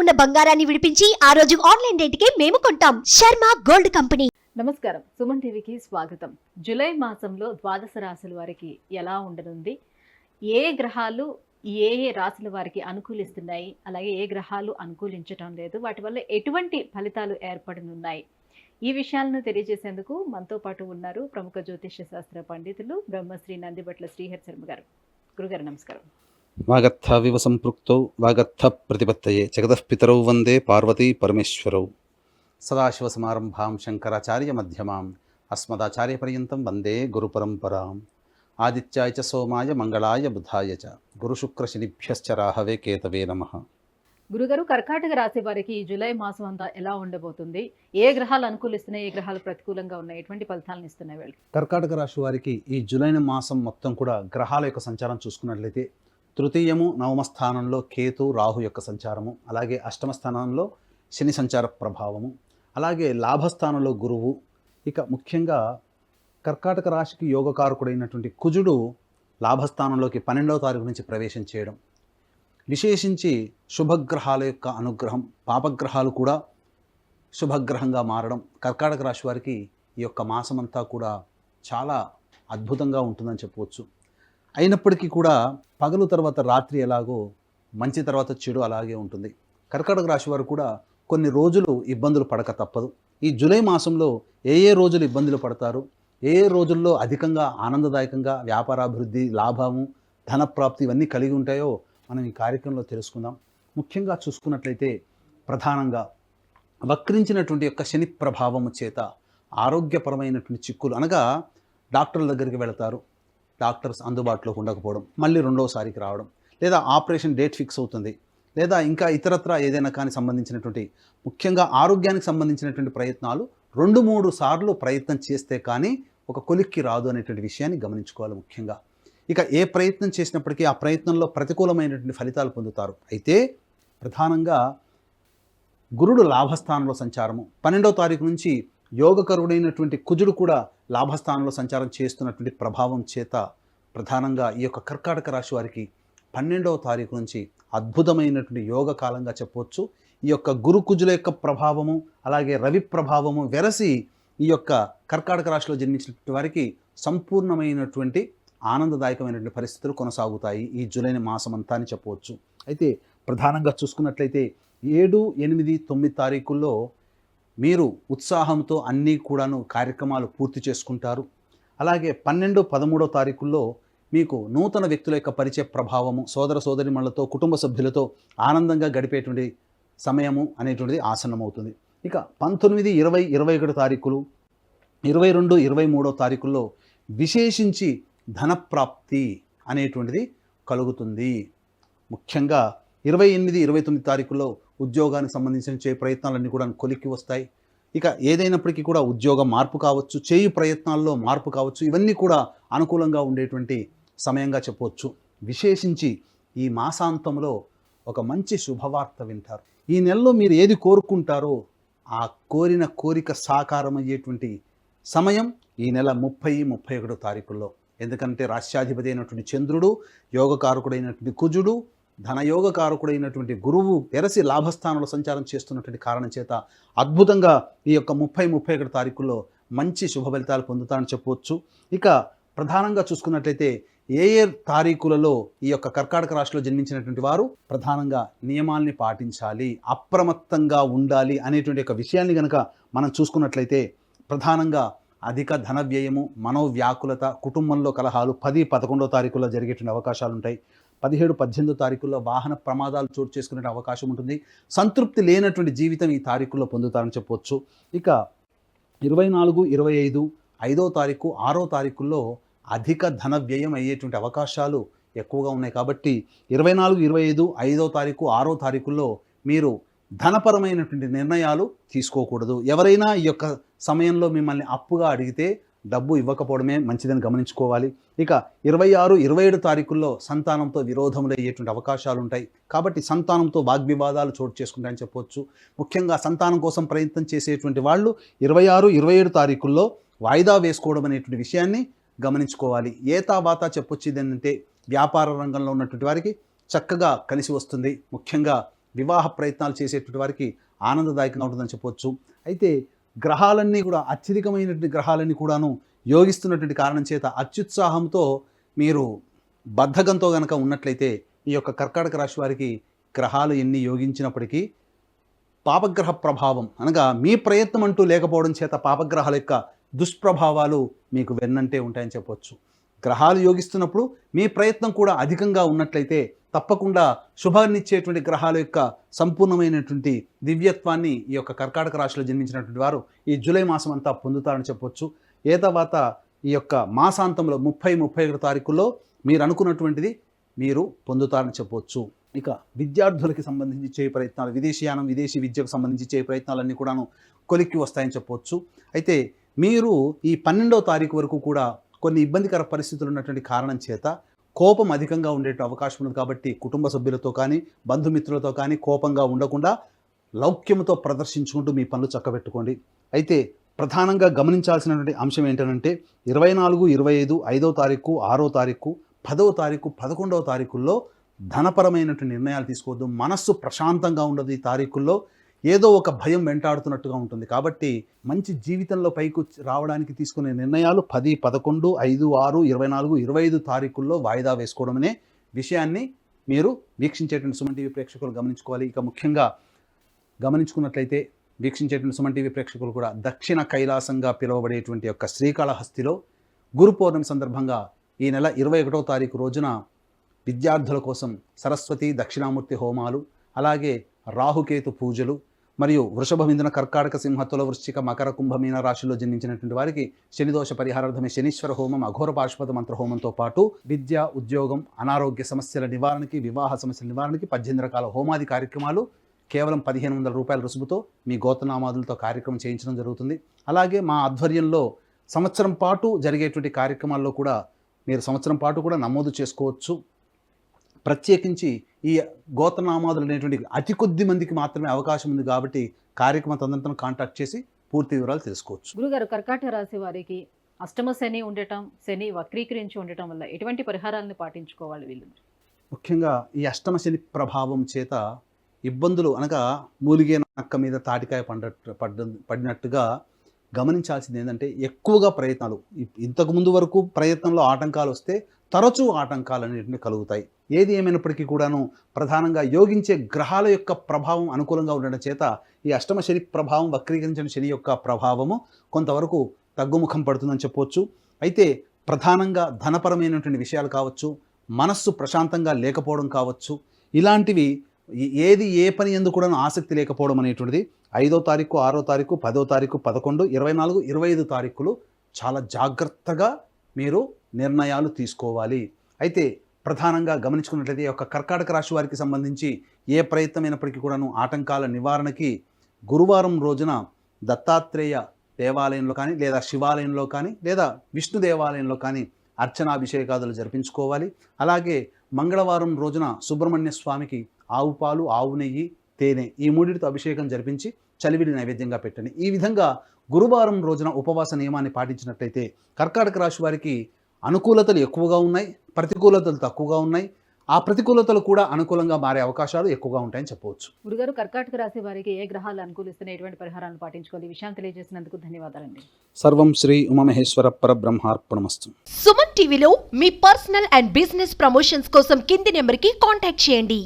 ఉన్న బంగారాన్ని విడిపించి ఆ రోజు ఆన్లైన్ రేటుకే మేము కొంటాం. Sharma gold company. నమస్కారం, సుమన్ టీవీకి స్వాగతం. జూలై మాసంలో ద్వాదశ రాశుల వారికి ఎలా ఉండనుంది, ఏ గ్రహాలు ఏ ఏ రాశుల వారికి అనుకూలిస్తున్నాయి, అలాగే ఏ గ్రహాలు అనుకూలించటం లేదు, వాటి వల్ల ఎటువంటి ఫలితాలు ఏర్పడనున్నాయి, ఈ విషయాలను తెలియజేసేందుకు మనతో పాటు ఉన్నారు ప్రముఖ జ్యోతిష్య శాస్త్ర పండితులు బ్రహ్మశ్రీ నందిబట్ల శ్రీహరి శర్మ గారు. గురుగారు నమస్కారం. వాగర్థ వివ సంపృక్తౌ వాగర్థ ప్రతిపత్తయే జగతః పితరౌ వందే పార్వతీ పరమేశ్వరౌ. సదాశివసమారంభాం శంకరాచార్య మధ్యమాం అస్మదాచార్య పర్యంతం వందే గురు పరంపరాం. ఆదిత్యాయ చ సోమాయ మంగళాయ బుధాయ చ గురుశుక్రశనిభ్యశ్చ రాహవే కేతవే నమః. గురుగారు, కర్కాటక రాశి వారికి ఈ జూలై మాసం అంతా ఎలా ఉండబోతుంది? ఏ గ్రహాలు అనుకూలిస్తున్నాయి, ఏ గ్రహాలు ప్రతికూలంగా ఉన్నాయి, ఎటువంటి ఫలితాలను ఇస్తున్నాయి వీళ్ళు? కర్కాటక రాశి వారికి ఈ జూలై మాసం మొత్తం కూడా గ్రహాల యొక్క సంచారం చూసుకున్నట్లయితే తృతీయము నవమ స్థానంలో కేతు రాహు యొక్క సంచారము, అలాగే అష్టమ స్థానంలో శని సంచార ప్రభావము, అలాగే లాభస్థానంలో గురువు. ఇక ముఖ్యంగా కర్కాటక రాశికి యోగకారకుడైనటువంటి కుజుడు లాభస్థానంలోకి 12వ తారీఖు నుంచి ప్రవేశం చేయడం, విశేషించి శుభగ్రహాల యొక్క అనుగ్రహం, పాపగ్రహాలు కూడా శుభగ్రహంగా మారడం కర్కాటక రాశి వారికి ఈ యొక్క మాసమంతా కూడా చాలా అద్భుతంగా ఉంటుందని చెప్పవచ్చు. అయినప్పటికీ కూడా పగలు తర్వాత రాత్రి ఎలాగో మంచి తర్వాత చెడు అలాగే ఉంటుంది. కర్కాటక రాశి వారు కూడా కొన్ని రోజులు ఇబ్బందులు పడక తప్పదు. ఈ జూలై మాసంలో ఏ ఏ రోజులు ఇబ్బందులు పడతారు, ఏ ఏ రోజుల్లో అధికంగా ఆనందదాయకంగా వ్యాపారాభివృద్ధి, లాభము, ధనప్రాప్తి ఇవన్నీ కలిగి ఉంటాయో మనం ఈ కార్యక్రమంలో తెలుసుకుందాం. ముఖ్యంగా చూసుకున్నట్లయితే ప్రధానంగా వక్రించినటువంటి యొక్క శని ప్రభావము చేత ఆరోగ్యపరమైనటువంటి చిక్కులు, అనగా డాక్టర్ల దగ్గరికి వెళతారు, డాక్టర్స్ అందుబాటులో ఉండకపోవడం, మళ్ళీ రెండోసారికి రావడం, లేదా ఆపరేషన్ డేట్ ఫిక్స్ అవుతుంది, లేదా ఇంకా ఇతరత్ర ఏదైనా కానీ సంబంధించినటువంటి ముఖ్యంగా ఆరోగ్యానికి సంబంధించినటువంటి ప్రయత్నాలు 2-3 సార్లు ప్రయత్నం చేస్తే కానీ ఒక కొలిక్కి రాదు అనేటువంటి విషయాన్ని గమనించుకోవాలి. ముఖ్యంగా ఇక ఏ ప్రయత్నం చేసినప్పటికీ ఆ ప్రయత్నంలో ప్రతికూలమైనటువంటి ఫలితాలు పొందుతారు. అయితే ప్రధానంగా గురుడు లాభస్థానంలో సంచారము, 12వ తారీఖు నుంచి యోగకరుడైనటువంటి కుజుడు కూడా లాభస్థానంలో సంచారం చేస్తున్నటువంటి ప్రభావం చేత ప్రధానంగా ఈ యొక్క కర్కాటక రాశి వారికి 12వ తారీఖు నుంచి అద్భుతమైనటువంటి యోగ కాలంగా చెప్పవచ్చు. ఈ యొక్క గురు కుజుల యొక్క ప్రభావము, అలాగే రవి ప్రభావము వెరసి ఈ యొక్క కర్కాటక రాశిలో జన్మించినటువంటి వారికి సంపూర్ణమైనటువంటి ఆనందదాయకమైనటువంటి పరిస్థితులు కొనసాగుతాయి ఈ జూలై మాసం అంతా అని చెప్పవచ్చు. అయితే ప్రధానంగా చూసుకున్నట్లయితే 7, 8, 9 తారీఖుల్లో మీరు ఉత్సాహంతో అన్నీ కూడాను కార్యక్రమాలు పూర్తి చేసుకుంటారు. అలాగే 12, 13వ తారీఖుల్లో మీకు నూతన వ్యక్తుల యొక్క పరిచయ ప్రభావము, సోదర సోదరిమణులతో, కుటుంబ సభ్యులతో ఆనందంగా గడిపేటువంటి సమయము అనేటువంటిది ఆసన్నమవుతుంది. ఇక 19, 20, 21 తారీఖులు, 22, 23వ తారీఖుల్లో విశేషించి ధనప్రాప్తి అనేటువంటిది కలుగుతుంది. ముఖ్యంగా 28, 29 తారీఖుల్లో ఉద్యోగానికి సంబంధించిన చేయ ప్రయత్నాలన్నీ కూడా కొలిక్కి వస్తాయి. ఇక ఏదైనప్పటికీ కూడా ఉద్యోగ మార్పు కావచ్చు, చేయు ప్రయత్నాల్లో మార్పు కావచ్చు, ఇవన్నీ కూడా అనుకూలంగా ఉండేటువంటి సమయంగా చెప్పవచ్చు. విశేషించి ఈ మాసాంతంలో ఒక మంచి శుభవార్త వింటారు. ఈ నెలలో మీరు ఏది కోరుకుంటారో ఆ కోరిన కోరిక సాకారం అయ్యేటువంటి సమయం ఈ నెల 30, 31 తారీఖుల్లో. ఎందుకంటే రాష్ట్రాధిపతి అయినటువంటి చంద్రుడు, యోగకారకుడైనటువంటి కుజుడు, ధనయోగకారకుడైనటువంటి గురువు వెరసి లాభస్థానంలో సంచారం చేస్తున్నటువంటి కారణం చేత అద్భుతంగా ఈ యొక్క 30, 31 తారీఖుల్లో మంచి శుభ ఫలితాలు పొందుతారని చెప్పవచ్చు. ఇక ప్రధానంగా చూసుకున్నట్లయితే ఏ ఏ తారీఖులలో ఈ యొక్క కర్కాటక రాశిలో జన్మించినటువంటి వారు ప్రధానంగా నియమాల్ని పాటించాలి, అప్రమత్తంగా ఉండాలి అనేటువంటి ఒక విషయాన్ని కనుక మనం చూసుకున్నట్లయితే ప్రధానంగా అధిక ధన వ్యయము, మనోవ్యాకులత, కుటుంబంలో కలహాలు 10, 11వ తారీఖుల్లో జరిగేటువంటి అవకాశాలు ఉంటాయి. 17, 18వ తారీఖుల్లో వాహన ప్రమాదాలు చోటు చేసుకునే అవకాశం ఉంటుంది. సంతృప్తి లేనటువంటి జీవితం ఈ తారీఖుల్లో పొందుతారని చెప్పవచ్చు. ఇక 24, 25, 5వ తారీఖు, 6వ తారీఖుల్లో అధిక ధన వ్యయం అయ్యేటువంటి అవకాశాలు ఎక్కువగా ఉన్నాయి. కాబట్టి 24, 25, 5వ తారీఖు, 6వ తారీఖుల్లో మీరు ధనపరమైనటువంటి నిర్ణయాలు తీసుకోకూడదు. ఎవరైనా ఈ యొక్క సమయంలో మిమ్మల్ని అప్పుగా అడిగితే డబ్బు ఇవ్వకపోవడమే మంచిదని గమనించుకోవాలి. ఇక 26, 27 తారీఖుల్లో సంతానంతో విరోధములు అయ్యేటువంటి అవకాశాలు ఉంటాయి. కాబట్టి సంతానంతో వాగ్వివాదాలు చోటు చేసుకుంటాయని చెప్పవచ్చు. ముఖ్యంగా సంతానం కోసం ప్రయత్నం చేసేటువంటి వాళ్ళు 26, 27 తారీఖుల్లో వాయిదా వేసుకోవడం అనేటువంటి విషయాన్ని గమనించుకోవాలి. ఏతావాతా చెప్పొచ్చు ఏంటంటే వ్యాపార రంగంలో ఉన్నటువంటి వారికి చక్కగా కలిసి వస్తుంది. ముఖ్యంగా వివాహ ప్రయత్నాలు చేసేటువంటి వారికి ఆనందదాయకంగా ఉంటుందని చెప్పవచ్చు. అయితే గ్రహాలన్నీ కూడా అత్యధికమైనటువంటి గ్రహాలన్నీ కూడాను యోగిస్తున్నటువంటి కారణం చేత అత్యుత్సాహంతో మీరు బద్ధకంతో గనక ఉన్నట్లయితే ఈ యొక్క కర్కాటక రాశి వారికి గ్రహాలు ఎన్ని యోగించినప్పటికీ పాపగ్రహ ప్రభావం అనగా మీ ప్రయత్నం అంటూ లేకపోవడం చేత పాపగ్రహాల యొక్క దుష్ప్రభావాలు మీకు వెన్నంటే ఉంటాయని చెప్పవచ్చు. గ్రహాలు యోగిస్తున్నప్పుడు మీ ప్రయత్నం కూడా అధికంగా ఉన్నట్లయితే తప్పకుండా శుభాన్నిచ్చేటువంటి గ్రహాల యొక్క సంపూర్ణమైనటువంటి దివ్యత్వాన్ని ఈ యొక్క కర్కాటక రాశిలో జన్మించినటువంటి వారు ఈ జూలై మాసం అంతా పొందుతారని చెప్పవచ్చు. ఏ తర్వాత ఈ యొక్క మాసాంతంలో 30-31 తారీఖుల్లో మీరు అనుకున్నటువంటిది మీరు పొందుతారని చెప్పవచ్చు. ఇక విద్యార్థులకి సంబంధించి చేయ ప్రయత్నాలు, విదేశీయానం, విదేశీ విద్యకు సంబంధించి చేయ ప్రయత్నాలన్నీ కూడాను కొలిక్కి వస్తాయని చెప్పవచ్చు. అయితే మీరు ఈ 12వ తారీఖు వరకు కూడా కొన్ని ఇబ్బందికర పరిస్థితులు ఉన్నటువంటి కారణం చేత కోపం అధికంగా ఉండే అవకాశం ఉంది. కాబట్టి కుటుంబ సభ్యులతో కానీ బంధుమిత్రులతో కానీ కోపంగా ఉండకుండా లౌక్యంతో ప్రదర్శించుకుంటూ మీ పనులు చక్కబెట్టుకోండి. అయితే ప్రధానంగా గమనించాల్సినటువంటి అంశం ఏంటంటే 24, 25, 5వ తారీఖు, 6వ తారీఖు, 10వ తారీఖు, 11వ తారీఖుల్లో ధనపరమైనటువంటి నిర్ణయాలు తీసుకోవద్దు. మనస్సు ప్రశాంతంగా ఉండదు. ఈ తారీఖుల్లో ఏదో ఒక భయం వెంటాడుతున్నట్టుగా ఉంటుంది. కాబట్టి మంచి జీవితంలో పైకి రావడానికి తీసుకునే నిర్ణయాలు 10, 11, 5, 6, 24, 25 తారీఖుల్లో వాయిదా వేసుకోవడం అనే విషయాన్ని మీరు వీక్షించేటువంటి సుమన్ టీవీ ప్రేక్షకులు గమనించుకోవాలి. ఇక ముఖ్యంగా గమనించుకున్నట్లయితే వీక్షించేటువంటి సుమన్ టీవీ ప్రేక్షకులు కూడా దక్షిణ కైలాసంగా పిలువబడేటువంటి యొక్క శ్రీకాళహస్తిలో గురు పౌర్ణమి సందర్భంగా ఈ నెల 21వ తారీఖు రోజున విద్యార్థుల కోసం సరస్వతి దక్షిణామూర్తి హోమాలు, అలాగే రాహుకేతు పూజలు మరియు వృషభ మిథున కర్కాటక సింహ తుల వృశ్చిక మకర కుంభ మీన రాశిలో జన్మించినటువంటి వారికి శనిదోష పరిహారార్థమే శనీశ్వర హోమం, అఘోర పాశుపత మంత్ర హోమంతో పాటు విద్య, ఉద్యోగం, అనారోగ్య సమస్యల నివారణకి, వివాహ సమస్యల నివారణకి 18 రకాల హోమాది కార్యక్రమాలు కేవలం 1500 రూపాయల రుసుముతో మీ గోత్రనామాదులతో కార్యక్రమం చేయించడం జరుగుతుంది. అలాగే మా ఆధ్వర్యంలో సంవత్సరం పాటు జరిగేటువంటి కార్యక్రమాల్లో కూడా మీరు సంవత్సరం పాటు కూడా నమోదు చేసుకోవచ్చు. ప్రత్యేకించి ఈ గోత్రనామాదులు అనేటువంటి అతి కొద్ది మందికి మాత్రమే అవకాశం ఉంది. కాబట్టి కార్యక్రమ తదనంతరం కాంటాక్ట్ చేసి పూర్తి వివరాలు తెలుసుకోవచ్చు. గురుగారు, కర్కాటక రాశి వారికి అష్టమ శని ఉండటం, శని వక్రీకరించి ఉండటం వల్ల ఎటువంటి పరిహారాలను పాటించుకోవాలి వీళ్ళు? ముఖ్యంగా ఈ అష్టమ శని ప్రభావం చేత ఇబ్బందులు అనగా మూలిగే నక్క మీద తాటికాయ పడినట్టుగా గమనించాల్సింది ఏంటంటే ఎక్కువగా ప్రయత్నాలు, ఇంతకుముందు వరకు ప్రయత్నంలో ఆటంకాలు వస్తే తరచూ ఆటంకాలు అనేటివి కలుగుతాయి. ఏది ఏమైనప్పటికీ కూడాను ప్రధానంగా యోగించే గ్రహాల యొక్క ప్రభావం అనుకూలంగా ఉండడం చేత ఈ అష్టమ శని ప్రభావం, వక్రీకరించిన శని యొక్క ప్రభావము కొంతవరకు తగ్గుముఖం పడుతుందని చెప్పవచ్చు. అయితే ప్రధానంగా ధనపరమైనటువంటి విషయాలు కావచ్చు, మనస్సు ప్రశాంతంగా లేకపోవడం కావచ్చు, ఇలాంటివి ఏది ఏ పని ఎందుకు కూడా ఆసక్తి లేకపోవడం అనేటువంటిది 5వ తారీఖు, 6వ తారీఖు, 10వ తారీఖు, 11, 24, 25 తారీఖులు చాలా జాగ్రత్తగా మీరు నిర్ణయాలు తీసుకోవాలి. అయితే ప్రధానంగా గమనించుకున్నట్లయితే ఈ యొక్క కర్కాటక రాశి వారికి సంబంధించి ఏ ప్రయత్నమైనప్పటికీ కూడాను ఆటంకాల నివారణకి గురువారం రోజున దత్తాత్రేయ దేవాలయంలో కానీ, లేదా శివాలయంలో కానీ, లేదా విష్ణు దేవాలయంలో కానీ అర్చనాభిషేకాదులు జరిపించుకోవాలి. అలాగే మంగళవారం రోజున సుబ్రహ్మణ్య స్వామికి ఆవు పాలు, ఆవు నెయ్యి, తేనె ఈ మూడిటితో అభిషేకం జరిపించి చలివిడి నైవేద్యంగా పెట్టండి. ఈ విధంగా గురువారం రోజున ఉపవాస నియమాన్ని పాటించినట్లయితే కర్కాటక రాశి వారికి అనుకూలతలు ఎక్కువగా ఉన్నాయి, ప్రతికూలతలు తక్కువగా ఉన్నాయి. ఆ ప్రతికూలతలు కూడా అనుకూలంగా మారే అవకాశాలు ఎక్కువగా ఉంటాయని చెప్పవచ్చు. గురుగారు, కర్కాటక రాశి వారికి ఏ గ్రహాలు అనుకూలిస్తున్నాయి, ఎటువంటి పరిహారాలను పాటించుకోవాలి, ఈ విషయాన్ని తెలియజేసినందుకు ధన్యవాదాలండి. సర్వం శ్రీ ఉమామహేశ్వర పరబ్రహ్మార్పణమస్తు. సుమన్ టీవీలో మీ పర్సనల్ అండ్ బిజినెస్ ప్రమోషన్స్ కోసం కింది నెంబర్కి కాంటాక్ట్ చేయండి.